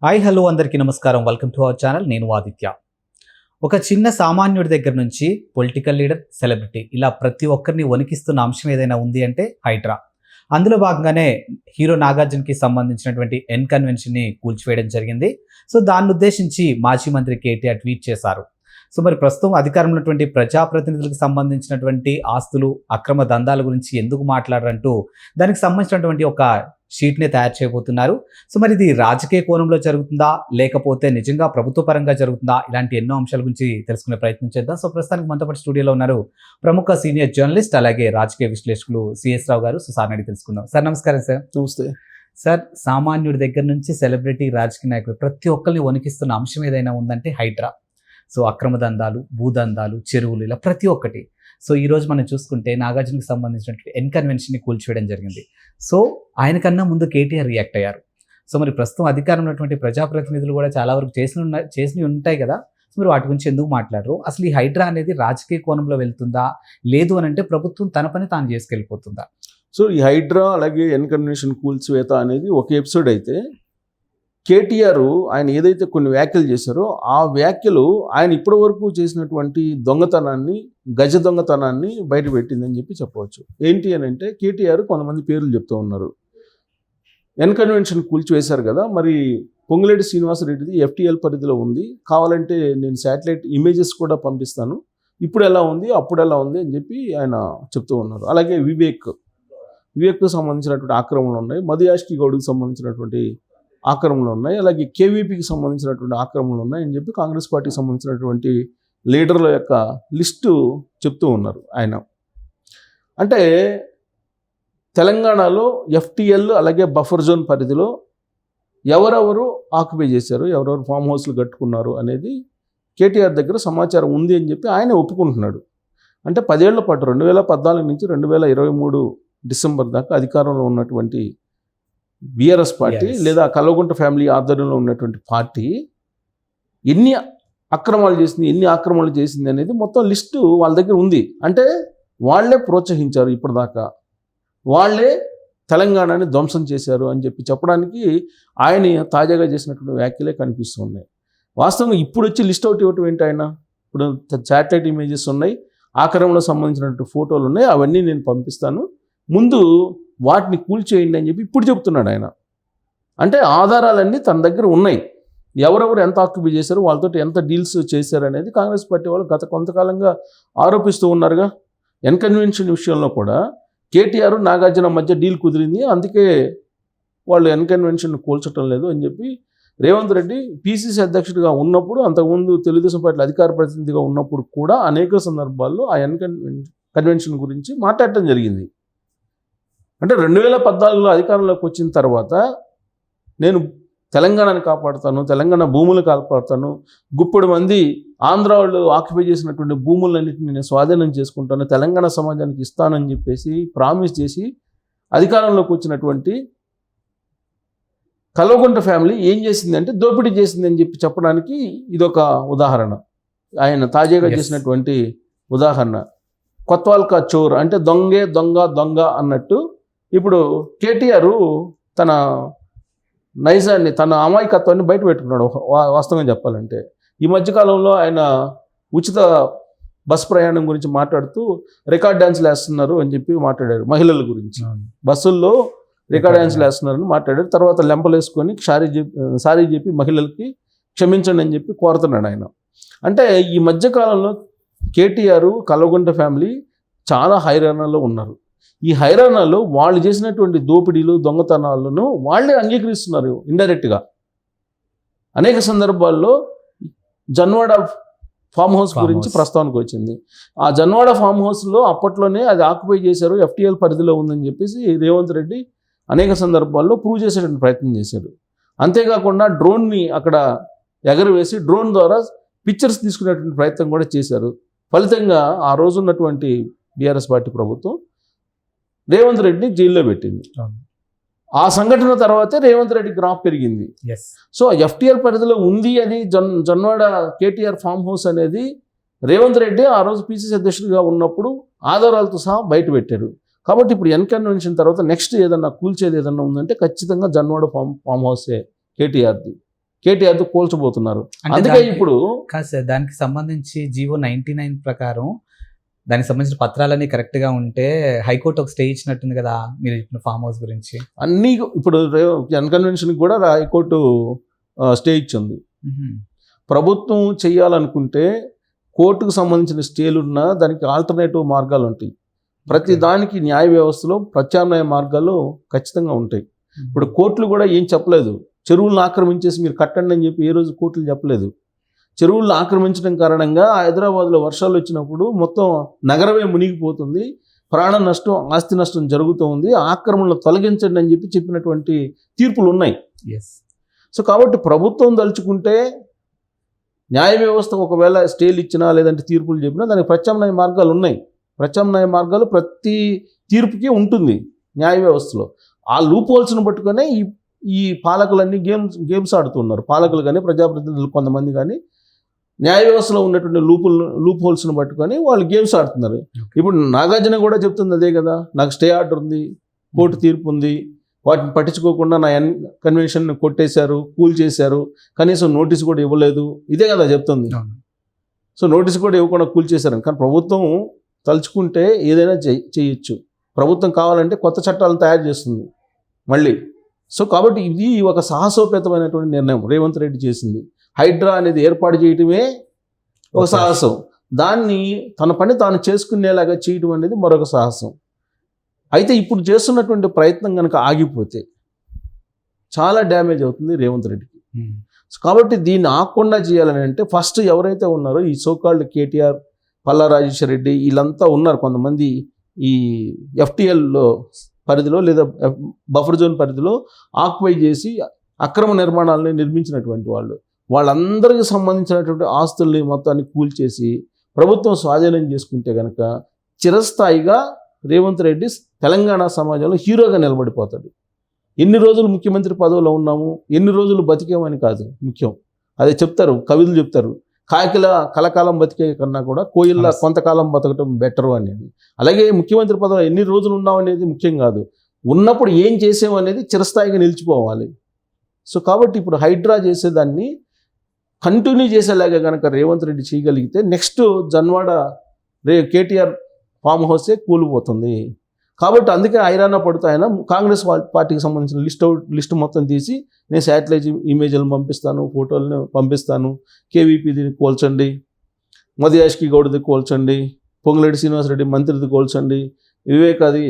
Hi hello అందరికీ నమస్కారం. Welcome to our channel. నేను ఆదిత్య. ఒక చిన్న సామాన్యుడి దగ్గర నుంచి పొలిటికల్ లీడర్, సెలబ్రిటీ ఇలా ప్రతి ఒక్కరిని వణికిస్తున్న అంశం ఏదైనా ఉంది అంటే హైడ్రా. అందులో భాగంగానే హీరో నాగార్జునకి సంబంధించినటువంటి ఎన్ కన్వెన్షన్ని కూల్చివేయడం జరిగింది. సో దాన్ని ఉద్దేశించి మాజీ మంత్రి కేటీఆర్ ట్వీట్ చేశారు. సో మరి ప్రస్తుతం అధికారంలో ఉన్నటువంటి ప్రజాప్రతినిధులకు సంబంధించినటువంటి ఆస్తులు, అక్రమ దందాల గురించి ఎందుకు మాట్లాడరంటూ దానికి సంబంధించినటువంటి ఒక షీట్ని తయారు చేయబోతున్నారు. సో మరి ఇది రాజకీయ కోణంలో జరుగుతుందా, లేకపోతే నిజంగా ప్రభుత్వ పరంగా జరుగుతుందా, ఇలాంటి ఎన్నో అంశాల గురించి తెలుసుకునే ప్రయత్నం చేద్దాం. సో ప్రస్తుతానికి మనతో పాటు స్టూడియోలో ఉన్నారు ప్రముఖ సీనియర్ జర్నలిస్ట్ అలాగే రాజకీయ విశ్లేషకులు సిఎస్ రావు గారు. సో సార్ అడిగి తెలుసుకుందాం. సార్ నమస్కారం. సార్ నమస్తే సార్. సామాన్యుడి దగ్గర నుంచి సెలబ్రిటీ, రాజకీయ నాయకులు ప్రతి ఒక్కరిని వణికిస్తున్న అంశం ఏదైనా ఉందంటే హైడ్రా. సో అక్రమ దందాలు, భూదందాలు, చెరువులు ఇలా ప్రతి ఒక్కటి. సో ఈరోజు మనం చూసుకుంటే నాగార్జునకి సంబంధించినటువంటి ఎన్ కన్వెన్షన్ని కూల్చివేయడం జరిగింది. సో ఆయనకన్నా ముందు కేటీఆర్ రియాక్ట్ అయ్యారు. సో మరి ప్రస్తుతం అధికారం ఉన్నటువంటి ప్రజాప్రతినిధులు కూడా చాలా వరకు చేసినవి ఉంటాయి కదా. సో మరి వాటి గురించి ఎందుకు మాట్లాడరు? అసలు ఈ హైడ్రా అనేది రాజకీయ కోణంలో వెళ్తుందా, లేదు అని అంటే ప్రభుత్వం తన పని తాను చేసుకెళ్ళిపోతుందా? సో ఈ హైడ్రా అలాగే ఎన్ కన్వెన్షన్ కూల్చివేత అనేది ఒక ఎపిసోడ్ అయితే, కేటీఆర్ ఆయన ఏదైతే కొన్ని వ్యాఖ్యలు చేశారో ఆ వ్యాఖ్యలు ఆయన ఇప్పటి వరకు చేసినటువంటి దొంగతనాన్ని, గజ దొంగతనాన్ని బయట పెట్టిందని చెప్పవచ్చు. ఏంటి అని అంటే, కేటీఆర్ కొంతమంది పేర్లు చెప్తూ ఉన్నారు. ఎన్ కన్వెన్షన్ కూల్చివేశారు కదా, మరి పొంగులేటి శ్రీనివాసరెడ్డిది FTL పరిధిలో ఉంది, కావాలంటే నేను శాటిలైట్ ఇమేజెస్ కూడా పంపిస్తాను, ఇప్పుడు ఎలా ఉంది అప్పుడు ఎలా ఉంది అని చెప్పి ఆయన చెప్తూ ఉన్నారు. అలాగే వివేక్కు సంబంధించినటువంటి ఆక్రమణలు ఉన్నాయి, మధుయాష్కి గౌడ్కి సంబంధించినటువంటి ఆక్రమణలు ఉన్నాయి, అలాగే KVPకి సంబంధించినటువంటి ఆక్రమణలు ఉన్నాయి అని చెప్పి కాంగ్రెస్ పార్టీకి సంబంధించినటువంటి లీడర్ల యొక్క లిస్టు చెప్తూ ఉన్నారు ఆయన. అంటే తెలంగాణలో FTL అలాగే బఫర్ జోన్ పరిధిలో ఎవరెవరు ఆక్యుపై చేశారు, ఎవరెవరు ఫామ్ హౌస్లు కట్టుకున్నారు అనేది కేటీఆర్ దగ్గర సమాచారం ఉంది అని చెప్పి ఆయన ఒప్పుకుంటున్నాడు. అంటే 10 ఏళ్ల పాటు 2014 నుంచి 2023 డిసెంబర్ దాకా అధికారంలో ఉన్నటువంటి BRS పార్టీ లేదా కల్వకుంట్ల ఫ్యామిలీ ఆధ్వర్యంలో ఉన్నటువంటి పార్టీ ఎన్ని ఆక్రమణలు చేసింది అనేది మొత్తం లిస్టు వాళ్ళ దగ్గర ఉంది. అంటే వాళ్ళే ప్రోత్సహించారు, ఇప్పటిదాకా వాళ్ళే తెలంగాణని ధ్వంసం చేశారు అని చెప్పి చెప్పడానికి ఆయన తాజాగా చేసినటువంటి వ్యాఖ్యలే కనిపిస్తూ ఉన్నాయి. వాస్తవంగా ఇప్పుడు వచ్చి లిస్ట్ అవుట్ ఇవ్వటం ఏంటి? ఆయన ఇప్పుడు శాటిలైట్ ఇమేజెస్ ఉన్నాయి, ఆక్రమణకు సంబంధించినటువంటి ఫోటోలు ఉన్నాయి, అవన్నీ నేను పంపిస్తాను, ముందు వాటిని కూల్చేయండి అని చెప్పి ఇప్పుడు చెప్తున్నాడు ఆయన. అంటే ఆధారాలన్నీ తన దగ్గర ఉన్నాయి, ఎవరెవరు ఎంత ఆక్యుపై చేశారు, వాళ్ళతో ఎంత డీల్స్ చేశారు అనేది కాంగ్రెస్ పార్టీ వాళ్ళు గత కొంతకాలంగా ఆరోపిస్తూ ఉన్నారుగా. ఎన్ కన్వెన్షన్ విషయంలో కూడా కేటీఆర్ నాగార్జున మధ్య డీల్ కుదిరింది, అందుకే వాళ్ళు ఎన్ కన్వెన్షన్ కూల్చడం లేదు అని చెప్పి రేవంత్ రెడ్డి PCC అధ్యక్షుడిగా ఉన్నప్పుడు, అంతకుముందు తెలుగుదేశం పార్టీ అధికార ప్రతినిధిగా ఉన్నప్పుడు కూడా అనేక సందర్భాల్లో ఆ ఎన్ కన్వెన్షన్ గురించి మాట్లాడటం జరిగింది. అంటే 2014లో అధికారంలోకి వచ్చిన తర్వాత నేను తెలంగాణని కాపాడుతాను, తెలంగాణ భూములు కాపాడుతాను, గుప్పుడు మంది ఆంధ్ర వాళ్ళు ఆక్యుపై చేసినటువంటి భూములన్నింటినీ నేను స్వాధీనం చేసుకుంటాను, తెలంగాణ సమాజానికి ఇస్తానని చెప్పేసి ప్రామిస్ చేసి అధికారంలోకి వచ్చినటువంటి కల్వకుంట్ల ఫ్యామిలీ ఏం చేసిందంటే దోపిడీ చేసిందని చెప్పి చెప్పడానికి ఇదొక ఉదాహరణ. ఆయన తాజాగా చేసినటువంటి ఉదాహరణ. కొత్వాల్కా చోర్ అంటే దొంగే దొంగ అన్నట్టు ఇప్పుడు కేటీఆర్ తన నైజాన్ని, తన అమాయకత్వాన్ని బయట పెట్టుకున్నాడు. వాస్తవంగా చెప్పాలంటే ఈ మధ్యకాలంలో ఆయన ఉచిత బస్ ప్రయాణం గురించి మాట్లాడుతూ రికార్డ్ డ్యాన్స్లు వేస్తున్నారు అని చెప్పి మాట్లాడారు. మహిళల గురించి బస్సుల్లో రికార్డ్ డ్యాన్స్లు వేస్తున్నారని మాట్లాడారు. తర్వాత లెంపలు వేసుకొని సారీ చెప్పి మహిళలకి క్షమించండి అని చెప్పి కోరుతున్నాడు ఆయన. అంటే ఈ మధ్యకాలంలో కేటీఆర్, కల్వకుంట్ల ఫ్యామిలీ చాలా హైరాణాల్లో ఉన్నారు. ఈ హైరాణాల్లో వాళ్ళు చేసినటువంటి దోపిడీలు, దొంగతనాలను వాళ్ళే అంగీకరిస్తున్నారు ఇండైరెక్ట్గా. అనేక సందర్భాల్లో జన్వాడ ఫామ్ హౌస్ గురించి ప్రస్తావనకు వచ్చింది. ఆ జన్వాడ ఫామ్ హౌస్లో అప్పట్లోనే అది ఆక్యుపై చేశారు, FTL పరిధిలో ఉందని చెప్పేసి రేవంత్ రెడ్డి అనేక సందర్భాల్లో ప్రూవ్ చేసేటువంటి ప్రయత్నం చేశాడు. అంతేకాకుండా డ్రోన్ని అక్కడ ఎగరవేసి డ్రోన్ ద్వారా పిక్చర్స్ తీసుకునేటువంటి ప్రయత్నం కూడా చేశారు. ఫలితంగా ఆ రోజు ఉన్నటువంటి BRS పార్టీ ప్రభుత్వం రేవంత్ రెడ్డిని జైల్లో పెట్టింది. ఆ సంఘటన తర్వాతే రేవంత్ రెడ్డి గ్రాఫ్ పెరిగింది. సో FTL పరిధిలో ఉంది అని జన్వాడ కేటీఆర్ ఫామ్ హౌస్ అనేది రేవంత్ రెడ్డి ఆ రోజు PCC అధ్యక్షుడిగా ఉన్నప్పుడు ఆధారాలతో సహా బయట పెట్టారు. కాబట్టి ఇప్పుడు ఎన్ కన్వెన్షన్ తర్వాత నెక్స్ట్ ఏదన్నా కూల్చేది ఏదన్నా ఉందంటే ఖచ్చితంగా జన్వాడ ఫామ్ హౌసే కేటీఆర్ది. కేటీఆర్తో పోల్చబోతున్నారు. అంటే అందుకే దానికి- ఇప్పుడు కాదు సార్, దానికి సంబంధించి జీవో 99 ప్రకారం దానికి సంబంధించిన పత్రాలన్నీ కరెక్ట్ గా ఉంటే హైకోర్టు ఒక స్టే ఇచ్చినట్టుంది కదా మీరు చెప్పిన ఫామ్ హౌస్ గురించి. అన్నీ ఇప్పుడు అన్కన్వెన్షన్కి కూడా హైకోర్టు స్టే ఇచ్చింది. ప్రభుత్వం చేయాలనుకుంటే కోర్టుకు సంబంధించిన స్టేలున్నా దానికి ఆల్టర్నేటివ్ మార్గాలు ఉంటాయి. ప్రతి దానికి న్యాయ వ్యవస్థలో ప్రత్యామ్నాయ మార్గాలు ఖచ్చితంగా ఉంటాయి. ఇప్పుడు కోర్టులు కూడా ఏం చెప్పలేదు, చెరువులను ఆక్రమించేసి మీరు కట్టండి అని చెప్పి ఏ రోజు కోర్టులు చెప్పలేదు. చెరువులను ఆక్రమించడం కారణంగా హైదరాబాద్లో వర్షాలు వచ్చినప్పుడు మొత్తం నగరమే మునిగిపోతుంది, ప్రాణ నష్టం ఆస్తి నష్టం జరుగుతూ ఉంది, ఆక్రమణలు తొలగించండి అని చెప్పి చెప్పినటువంటి తీర్పులు ఉన్నాయి. ఎస్. సో కాబట్టి ప్రభుత్వం దలుచుకుంటే న్యాయ వ్యవస్థ ఒకవేళ స్టేలు ఇచ్చినా లేదంటే తీర్పులు చెప్పినా దానికి ప్రత్యామ్నాయ మార్గాలు ఉన్నాయి. ప్రత్యామ్నాయ మార్గాలు ప్రతి తీర్పుకి ఉంటుంది న్యాయ వ్యవస్థలో. ఆ లూప్ హోల్స్ను పట్టుకొనే ఈ పాలకులన్నీ గేమ్స్ ఆడుతున్నారు. పాలకులు కానీ ప్రజాప్రతినిధులు కొంతమంది కానీ న్యాయ వ్యవస్థలో ఉన్నటువంటి లూప్ హోల్స్ను పట్టుకొని వాళ్ళు గేమ్స్ ఆడుతున్నారు. ఇప్పుడు నాగార్జున కూడా చెప్తుంది అదే కదా, నాకు స్టే ఆర్డర్ ఉంది, కోర్టు తీర్పు ఉంది, వాటిని పట్టించుకోకుండా నా కన్వెన్షన్ కొట్టేశారు, కూల్ చేశారు, కనీసం నోటీస్ కూడా ఇవ్వలేదు, ఇదే కదా చెప్తుంది. సో నోటీస్ కూడా ఇవ్వకుండా కూల్ చేశారు. కానీ ప్రభుత్వం తలుచుకుంటే ఏదైనా చేయొచ్చు. ప్రభుత్వం కావాలంటే కొత్త చట్టాలను తయారు చేస్తుంది మళ్ళీ. సో కాబట్టి ఇది ఒక సాహసోపేతమైనటువంటి నిర్ణయం రేవంత్ రెడ్డి చేసింది. హైడ్రా అనేది ఏర్పాటు చేయటమే ఒక సాహసం, దాన్ని తన పని తాను చేసుకునేలాగా చేయటం అనేది మరొక సాహసం. అయితే ఇప్పుడు చేస్తున్నటువంటి ప్రయత్నం కనుక ఆగిపోతే చాలా డ్యామేజ్ అవుతుంది రేవంత్ రెడ్డికి. కాబట్టి దీన్ని ఆగకుండా చేయాలని అంటే ఫస్ట్ ఎవరైతే ఉన్నారో ఈ సోకాల్డ్ కేటీఆర్, పల్లా రాజేశ్వర రెడ్డి వీళ్ళంతా ఉన్నారు కొంతమంది ఈ ఎఫ్టీఎల్లో పరిధిలో లేదా బఫర్ జోన్ పరిధిలో ఆక్యుపై చేసి అక్రమ నిర్మాణాలని నిర్మించినటువంటి వాళ్ళందరికీ సంబంధించినటువంటి ఆస్తుల్ని మొత్తాన్ని కూల్చేసి ప్రభుత్వం స్వాధీనం చేసుకుంటే కనుక చిరస్థాయిగా రేవంత్ రెడ్డి తెలంగాణ సమాజంలో హీరోగా నిలబడిపోతాడు. ఎన్ని రోజులు ముఖ్యమంత్రి పదవిలో ఉన్నాము, ఎన్ని రోజులు బతికేమని కాదు ముఖ్యం. అదే చెప్తారు కవితలు చెప్తారు, కాకిల కలకాలం బతికే కన్నా కూడా కోయిల్లా కొంతకాలం బతకటం బెటరు అనేది. అలాగే ముఖ్యమంత్రి పదవిలో ఎన్ని రోజులు ఉన్నాం అనేది ముఖ్యం కాదు, ఉన్నప్పుడు ఏం చేసాము అనేది చిరస్థాయిగా నిలిచిపోవాలి. సో కాబట్టి ఇప్పుడు హైడ్రా చేసేదాన్ని కంటిన్యూ చేసేలాగా కనుక రేవంత్ రెడ్డి చేయగలిగితే నెక్స్ట్ జన్వాడ కేటీఆర్ ఫామ్ హౌసే కూలిపోతుంది. కాబట్టి అందుకే ఐరానా పడుతూ ఆయన కాంగ్రెస్ పార్టీకి సంబంధించిన లిస్ట్ మొత్తం తీసి నేను శాటిలైట్ ఇమేజ్లను పంపిస్తాను, ఫోటోలను పంపిస్తాను, కేవీపీది కోల్చండి, మదియాష్కి గౌడ్ది కోల్చండి, పొంగులేటి శ్రీనివాసరెడ్డి మంత్రిది కోల్చండి, వివేకాది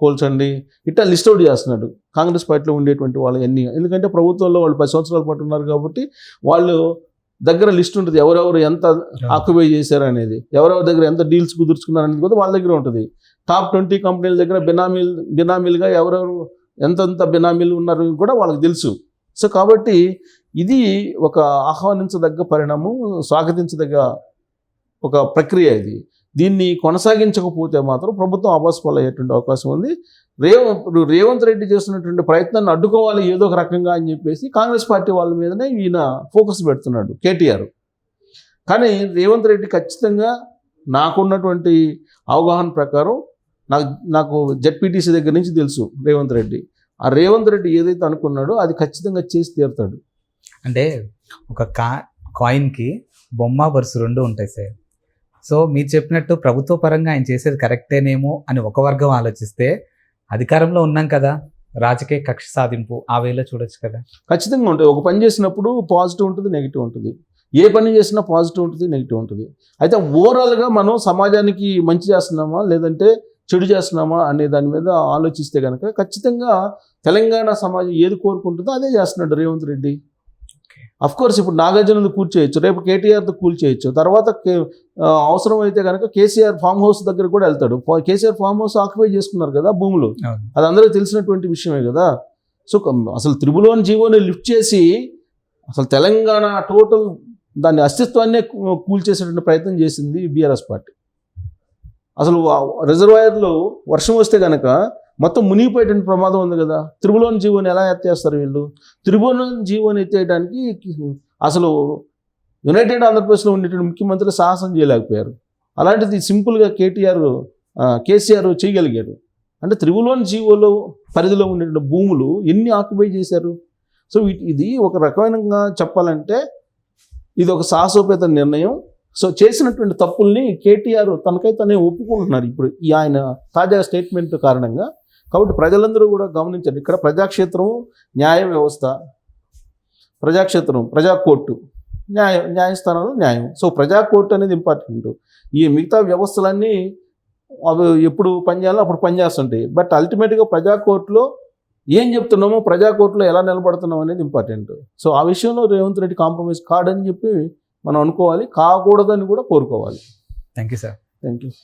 కోల్చండి, ఇట్లా లిస్ట్ అవుట్ చేస్తున్నాడు కాంగ్రెస్ పార్టీలో ఉండేటువంటి వాళ్ళు ఎన్ని. ఎందుకంటే ప్రభుత్వంలో వాళ్ళు 10 సంవత్సరాల పాటు ఉన్నారు కాబట్టి వాళ్ళు దగ్గర లిస్ట్ ఉంటుంది, ఎవరెవరు ఎంత ఆక్యుపై చేశారు అనేది, ఎవరెవరి దగ్గర ఎంత డీల్స్ కుదుర్చుకున్నారు అనేది కూడా వాళ్ళ దగ్గర ఉంటుంది. టాప్ 20 కంపెనీల దగ్గర బినామీలుగా ఎవరెవరు ఎంతంత బినామీలు ఉన్నారు కూడా వాళ్ళకి తెలుసు. సో కాబట్టి ఇది ఒక ఆహ్వానించదగ్గ పరిణామం, స్వాగతించదగ్గ ఒక ప్రక్రియ ఇది. దీన్ని కొనసాగించకపోతే మాత్రం ప్రభుత్వం అబాస్పాలయ్యేటువంటి అవకాశం ఉంది. రేవంత్ రెడ్డి చేస్తున్నటువంటి ప్రయత్నాన్ని అడ్డుకోవాలి ఏదో ఒక రకంగా అని చెప్పేసి కాంగ్రెస్ పార్టీ వాళ్ళ మీదనే ఈయన ఫోకస్ పెడుతున్నాడు కేటీఆర్. కానీ రేవంత్ రెడ్డి ఖచ్చితంగా నాకున్నటువంటి అవగాహన ప్రకారం నాకు జెడ్పీటీసీ దగ్గర నుంచి తెలుసు రేవంత్ రెడ్డి. ఆ రేవంత్ రెడ్డి ఏదైతే అనుకున్నాడో అది ఖచ్చితంగా చేసి తీరుతాడు. అంటే ఒక కాయిన్కి బొమ్మ వరుస రెండు ఉంటాయి సార్. సో మీరు చెప్పినట్టు ప్రభుత్వ పరంగా ఆయన చేసేది కరెక్టేనేమో అని ఒక వర్గం ఆలోచిస్తే, అధికారంలో ఉన్నాం కదా, రాజకీయ కక్ష సాధింపు ఆ వేలో చూడొచ్చు కదా. ఖచ్చితంగా ఉంటుంది. ఒక పని చేసినప్పుడు పాజిటివ్ ఉంటుంది, నెగిటివ్ ఉంటుంది. ఏ పని చేసినా పాజిటివ్ ఉంటుంది, నెగిటివ్ ఉంటుంది. అయితే ఓవరాల్గా మనం సమాజానికి మంచి చేస్తున్నామా లేదంటే చెడు చేస్తున్నామా అనే దాని మీద ఆలోచిస్తే కనుక ఖచ్చితంగా తెలంగాణ సమాజం ఏది కోరుకుంటుందో అదే చేస్తున్నాడు రేవంత్ రెడ్డి. అఫ్కోర్స్ ఇప్పుడు నాగార్జునది కూల్చేయచ్చు, రేపు కేటీఆర్తో కూల్చేయచ్చు, తర్వాత అవసరం అయితే కనుక కేసీఆర్ ఫామ్ హౌస్ దగ్గర కూడా వెళ్తాడు. కేసీఆర్ ఫామ్ హౌస్ ఆక్యుపై చేసుకున్నారు కదా భూములు, అది అందరికీ తెలిసినటువంటి విషయమే కదా. సో అసలు త్రిబుల్ జీవోని లిఫ్ట్ చేసి అసలు తెలంగాణ టోటల్ దాని అస్తిత్వాన్నే కూల్చేసేటువంటి ప్రయత్నం చేసింది బీఆర్ఎస్ పార్టీ. అసలు రిజర్వాయర్లో వర్షం వస్తే కనుక మొత్తం మునిగిపోయేటువంటి ప్రమాదం ఉంది కదా. త్రిబుల్ జీవోని ఎలా ఎత్తేస్తారు వీళ్ళు? త్రిబుల్ జీవోని ఎత్తేయడానికి అసలు యునైటెడ్ ఆంధ్రప్రదేశ్లో ఉండేటువంటి ముఖ్యమంత్రులు సాహసం చేయలేకపోయారు. అలాంటిది సింపుల్గా కేసీఆర్ చేయగలిగారు. అంటే త్రిబుల్ జీవోలో పరిధిలో ఉండేటువంటి భూములు ఎన్ని ఆక్యుపై చేశారు? సో ఇది ఒక రకమైనగా చెప్పాలంటే ఇది ఒక సాహసోపేత నిర్ణయం. సో చేసినటువంటి తప్పుల్ని కేటీఆర్ తనకై తనే ఒప్పుకుంటున్నారు ఇప్పుడు ఈ ఆయన తాజా స్టేట్మెంట్ కారణంగా. కాబట్టి ప్రజలందరూ కూడా గమనించండి, ఇక్కడ ప్రజాక్షేత్రం, న్యాయ వ్యవస్థ, ప్రజాక్షేత్రం, ప్రజా కోర్టు, న్యాయస్థానంలో న్యాయం. సో ప్రజా కోర్టు అనేది ఇంపార్టెంట్. ఈ మిగతా వ్యవస్థలన్నీ అవి ఎప్పుడు పనిచేయాలో అప్పుడు పనిచేస్తుంటాయి. బట్ అల్టిమేట్గా ప్రజా కోర్టులో ఏం చెప్తున్నామో, ప్రజా కోర్టులో ఎలా నిలబడుతున్నాం అనేది ఇంపార్టెంట్. సో ఆ విషయంలో రేవంత్ రెడ్డి కాంప్రమైజ్ కాడని చెప్పి మనం అనుకోవాలి, కాకూడదని కూడా కోరుకోవాలి. Thank you sir. Thank you.